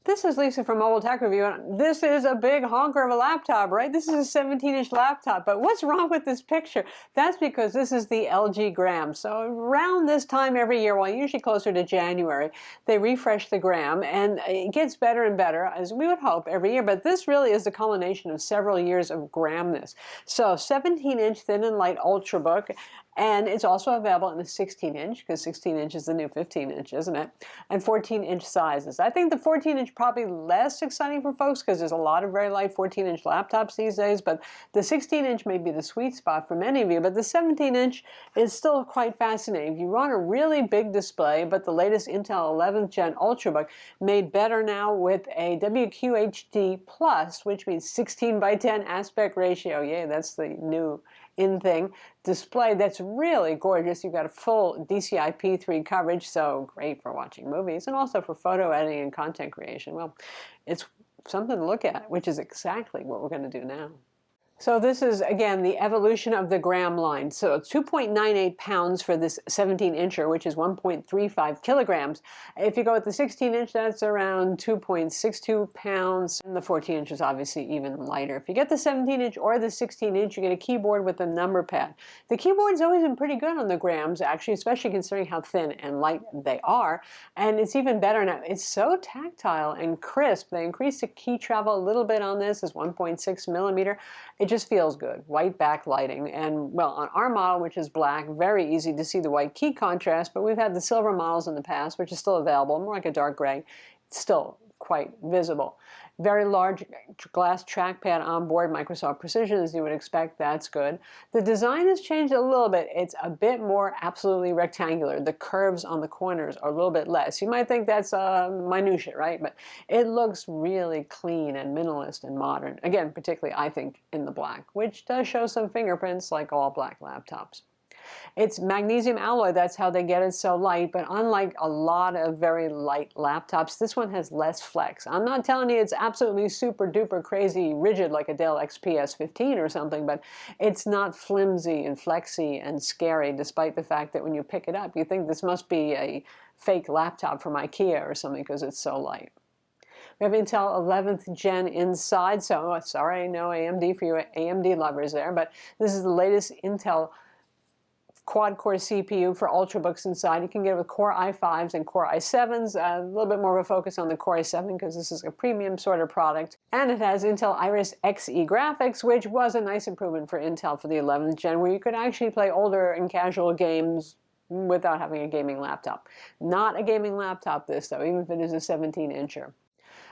This is Lisa from MobileTechReview, and this is a big honker of a laptop, right? This is a 17-inch laptop, but what's wrong with this picture? That's because this is the LG Gram. So around this time every year, well, usually closer to January, they refresh the Gram, and it gets better and better, as we would hope, every year, but this really is the culmination of several years of Gramness. So 17-inch thin and light Ultrabook, and it's also available in a 16-inch, because 16-inch is the new 15-inch, isn't it? And 14-inch sizes. I think the 14-inch probably less exciting for folks because there's a lot of very light 14-inch laptops these days, but the 16-inch may be the sweet spot for many of you, but the 17-inch is still quite fascinating. If you want a really big display, but the latest Intel 11th Gen Ultrabook made better now with a WQHD Plus, which means 16:10 aspect ratio. Yay, that's the new in thing display that's really gorgeous. You've got a full DCI P3 coverage, so great for watching movies and also for photo editing and content creation. Well, it's something to look at, which is exactly what we're going to do now. So this is, again, the evolution of the Gram line. So 2.98 pounds for this 17-incher, which is 1.35 kilograms. If you go with the 16-inch, that's around 2.62 pounds. And the 14-inch is obviously even lighter. If you get the 17-inch or the 16-inch, you get a keyboard with a number pad. The keyboard's always been pretty good on the Grams, actually, especially considering how thin and light they are. And it's even better now. It's so tactile and crisp. They increased the key travel a little bit on this, is 1.6 millimeter. It just feels good. White backlighting, and well, on our model, which is black, very easy to see the white key contrast, but we've had the silver models in the past, which is still available, more like a dark gray. It's still quite visible. Very large glass trackpad on board, Microsoft Precision, as you would expect. That's good. The design has changed a little bit. It's a bit more absolutely rectangular. The curves on the corners are a little bit less. You might think that's minutiae, right? But it looks really clean and minimalist and modern. Again, particularly, I think, in the black, which does show some fingerprints like all black laptops. It's magnesium alloy, that's how they get it so light, but unlike a lot of very light laptops, this one has less flex. I'm not telling you it's absolutely super duper crazy rigid like a Dell XPS 15 or something, but it's not flimsy and flexy and scary, despite the fact that when you pick it up, you think this must be a fake laptop from IKEA or something because it's so light. We have Intel 11th Gen inside, so sorry, no AMD for you AMD lovers there, but this is the latest Intel quad-core CPU for Ultrabooks inside. You can get it with Core i5s and Core i7s. A little bit more of a focus on the Core i7 because this is a premium sort of product. And it has Intel Iris Xe graphics, which was a nice improvement for Intel for the 11th Gen, where you could actually play older and casual games without having a gaming laptop. Not a gaming laptop, this, though, even if it is a 17-incher.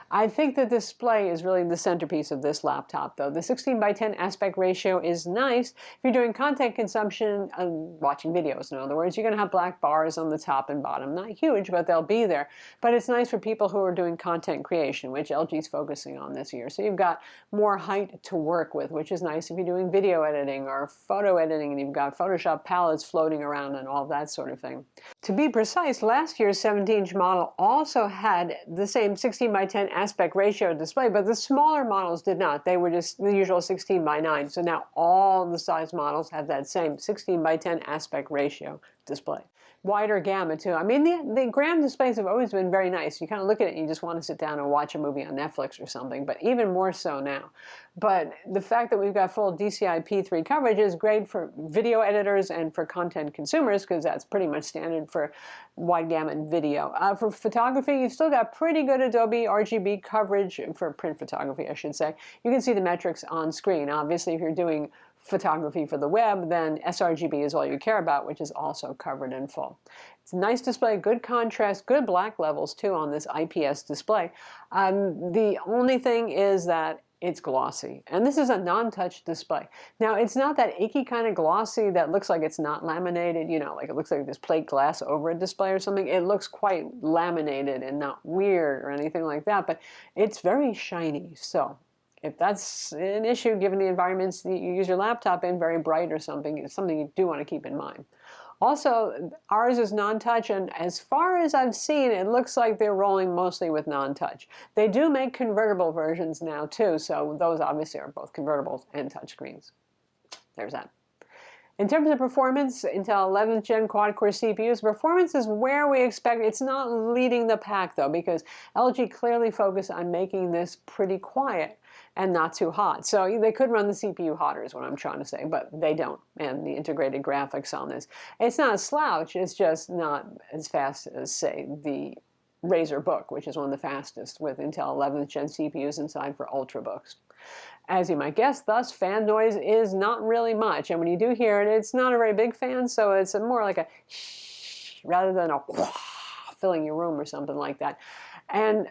I think the display is really the centerpiece of this laptop, though. The 16:10 aspect ratio is nice. If you're doing content consumption, watching videos, in other words, you're going to have black bars on the top and bottom. Not huge, but they'll be there. But it's nice for people who are doing content creation, which LG's focusing on this year. So you've got more height to work with, which is nice if you're doing video editing or photo editing, and you've got Photoshop palettes floating around and all that sort of thing. To be precise, last year's 17-inch model also had the same 16:10 aspect ratio display, but the smaller models did not. They were just the usual 16:9. So now all the size models have that same 16:10 aspect ratio display. Wider gamut too. I mean, the Gram displays have always been very nice. You kind of look at it and you just want to sit down and watch a movie on Netflix or something, but even more so now. But the fact that we've got full DCI P3 coverage is great for video editors and for content consumers, because that's pretty much standard for wide gamut video. For photography, you've still got pretty good Adobe RGB coverage for print photography, I should say. You can see the metrics on screen. Obviously, if you're doing photography for the web, then sRGB is all you care about, which is also covered in full. It's a nice display, good contrast, good black levels too on this IPS display. The only thing is that it's glossy, and this is a non-touch display. Now, it's not that icky kind of glossy that looks like it's not laminated, you know, like it looks like there's plate glass over a display or something. It looks quite laminated and not weird or anything like that, but it's very shiny. So if that's an issue, given the environments that you use your laptop in, very bright or something, it's something you do want to keep in mind. Also, ours is non-touch, and as far as I've seen, it looks like they're rolling mostly with non-touch. They do make convertible versions now too, so those obviously are both convertibles and touchscreens. There's that. In terms of performance, Intel 11th Gen quad-core CPUs, performance is where we expect. It's not leading the pack, though, because LG clearly focused on making this pretty quiet and not too hot. So they could run the CPU hotter is what I'm trying to say, but they don't. And the integrated graphics on this, it's not a slouch, it's just not as fast as, say, the Razer Book, which is one of the fastest with Intel 11th Gen CPUs inside for Ultrabooks. As you might guess, thus, fan noise is not really much. And when you do hear it, it's not a very big fan, so it's more like a shh rather than a filling your room or something like that. And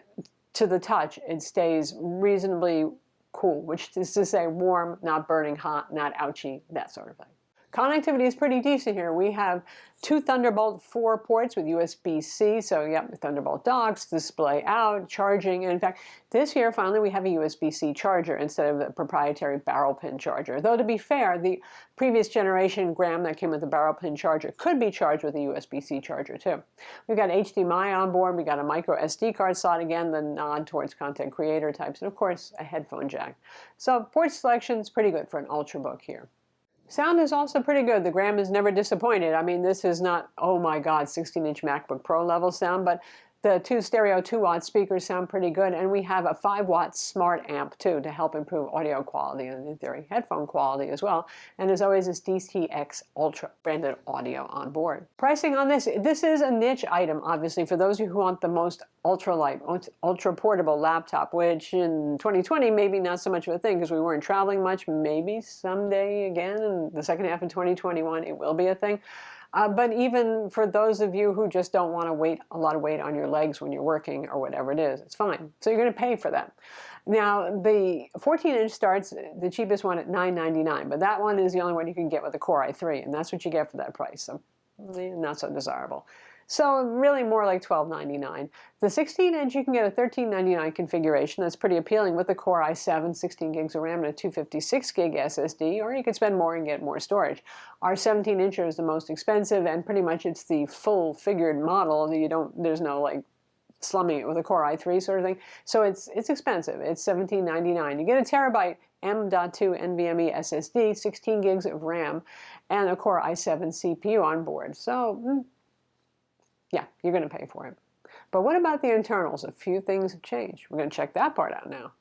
to the touch, it stays reasonably cool, which is to say warm, not burning hot, not ouchy, that sort of thing. Connectivity is pretty decent here. We have two Thunderbolt 4 ports with USB-C, so yep, Thunderbolt docks, display out, charging, and in fact, this year finally we have a USB-C charger instead of a proprietary barrel pin charger. Though to be fair, the previous generation Gram that came with the barrel pin charger could be charged with a USB-C charger too. We've got HDMI on board, we got a micro SD card slot, again, the nod towards content creator types, and of course a headphone jack. So port selection is pretty good for an Ultrabook here. Sound is also pretty good. The Gram is never disappointed. I mean, this is not, oh my God, 16-inch MacBook Pro level sound, but the two stereo 2-watt speakers sound pretty good, and we have a 5-watt smart amp too to help improve audio quality and in theory headphone quality as well. And as always, this DCX Ultra branded audio on board. Pricing on this is a niche item, obviously, for those of you who want the most ultralight, ultra portable laptop, which in 2020 maybe not so much of a thing because we weren't traveling much. Maybe someday again in the second half of 2021 it will be a thing. But even for those of you who just don't want to a lot of weight on your legs when you're working or whatever it is, it's fine. So you're going to pay for that. Now, the 14-inch starts, the cheapest one at $999, but that one is the only one you can get with a Core i3, and that's what you get for that price. So not so desirable. So really more like $1299. The 16-inch, you can get a $1399 configuration. That's pretty appealing with the Core i7, 16 gigs of RAM, and a 256 gig SSD, or you could spend more and get more storage. Our 17-incher is the most expensive, and pretty much it's the full-figured model. There's no like slumming it with a Core i3 sort of thing. So it's expensive. It's $1799. You get a terabyte M.2 NVMe SSD, 16 gigs of RAM, and a Core i7 CPU on board. So yeah, you're going to pay for it. But what about the internals? A few things have changed. We're going to check that part out now.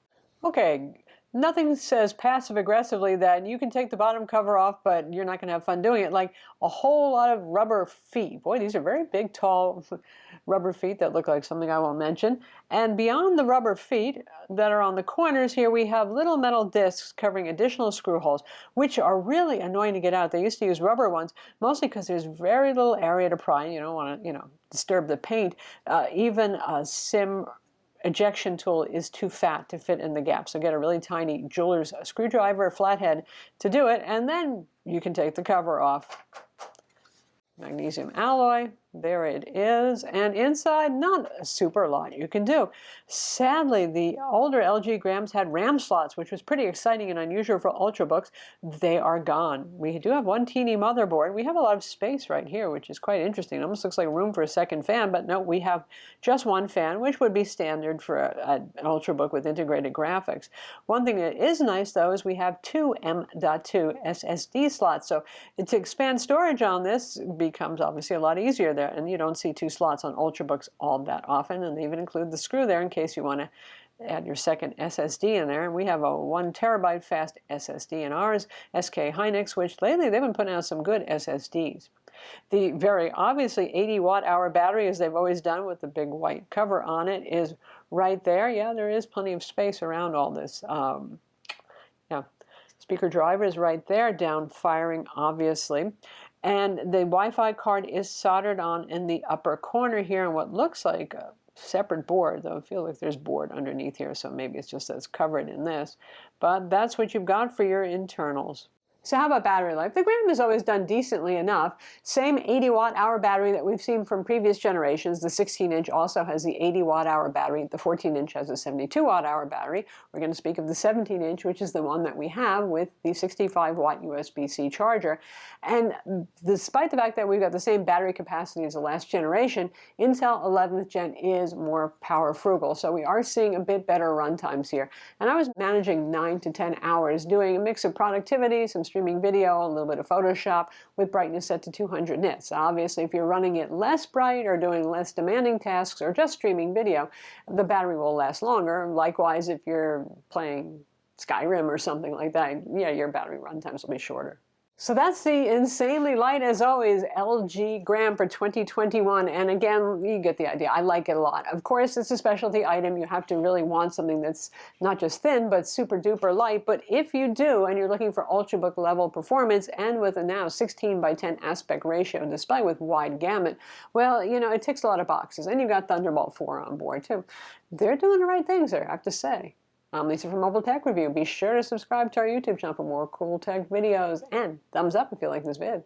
Okay, nothing says passive-aggressively that you can take the bottom cover off, but you're not going to have fun doing it. Like a whole lot of rubber feet. Boy, these are very big, tall rubber feet that look like something I won't mention. And beyond the rubber feet that are on the corners here, we have little metal discs covering additional screw holes, which are really annoying to get out. They used to use rubber ones, mostly because there's very little area to pry. You don't want to, disturb the paint. Even a SIM ejection tool is too fat to fit in the gap. So get a really tiny jeweler's screwdriver, flathead to do it, and then you can take the cover off. Magnesium alloy, there it is, and inside, not a super lot you can do. Sadly, the older LG Grams had RAM slots, which was pretty exciting and unusual for Ultrabooks. They are gone. We do have one teeny motherboard. We have a lot of space right here, which is quite interesting. It almost looks like room for a second fan, but no, we have just one fan, which would be standard for an Ultrabook with integrated graphics. One thing that is nice, though, is we have two M.2 SSD slots. So to expand storage on this becomes obviously a lot easier there. And you don't see two slots on Ultrabooks all that often, and they even include the screw there in case you want to add your second SSD in there. And we have a 1 terabyte fast SSD in ours, SK Hynix, which lately they've been putting out some good SSDs. The very obviously 80 watt-hour battery, as they've always done with the big white cover on it, is right there. Yeah, there is plenty of space around all this. Yeah, speaker driver is right there, down firing obviously. And the Wi-Fi card is soldered on in the upper corner here in what looks like a separate board, though I feel like there's board underneath here, so maybe it's just as covered in this. But that's what you've got for your internals. So how about battery life? The Gram has always done decently enough. Same 80 watt-hour battery that we've seen from previous generations. The 16-inch also has the 80 watt-hour battery. The 14-inch has a 72 watt-hour battery. We're going to speak of the 17-inch, which is the one that we have with the 65-watt USB-C charger. And despite the fact that we've got the same battery capacity as the last generation, Intel 11th Gen is more power frugal. So we are seeing a bit better run times here. And I was managing 9 to 10 hours doing a mix of productivity, some streaming video, a little bit of Photoshop with brightness set to 200 nits. Obviously, if you're running it less bright or doing less demanding tasks or just streaming video, the battery will last longer. Likewise, if you're playing Skyrim or something like that, yeah, your battery run times will be shorter. So that's the insanely light, as always, LG Gram for 2021. And again, you get the idea. I like it a lot. Of course, it's a specialty item. You have to really want something that's not just thin, but super duper light. But if you do, and you're looking for Ultrabook level performance, and with a now 16:10 aspect ratio display with wide gamut, well, you know, it ticks a lot of boxes. And you've got Thunderbolt 4 on board, too. They're doing the right things there, I have to say. I'm Lisa from Mobile Tech Review. Be sure to subscribe to our YouTube channel for more cool tech videos, and thumbs up if you like this vid.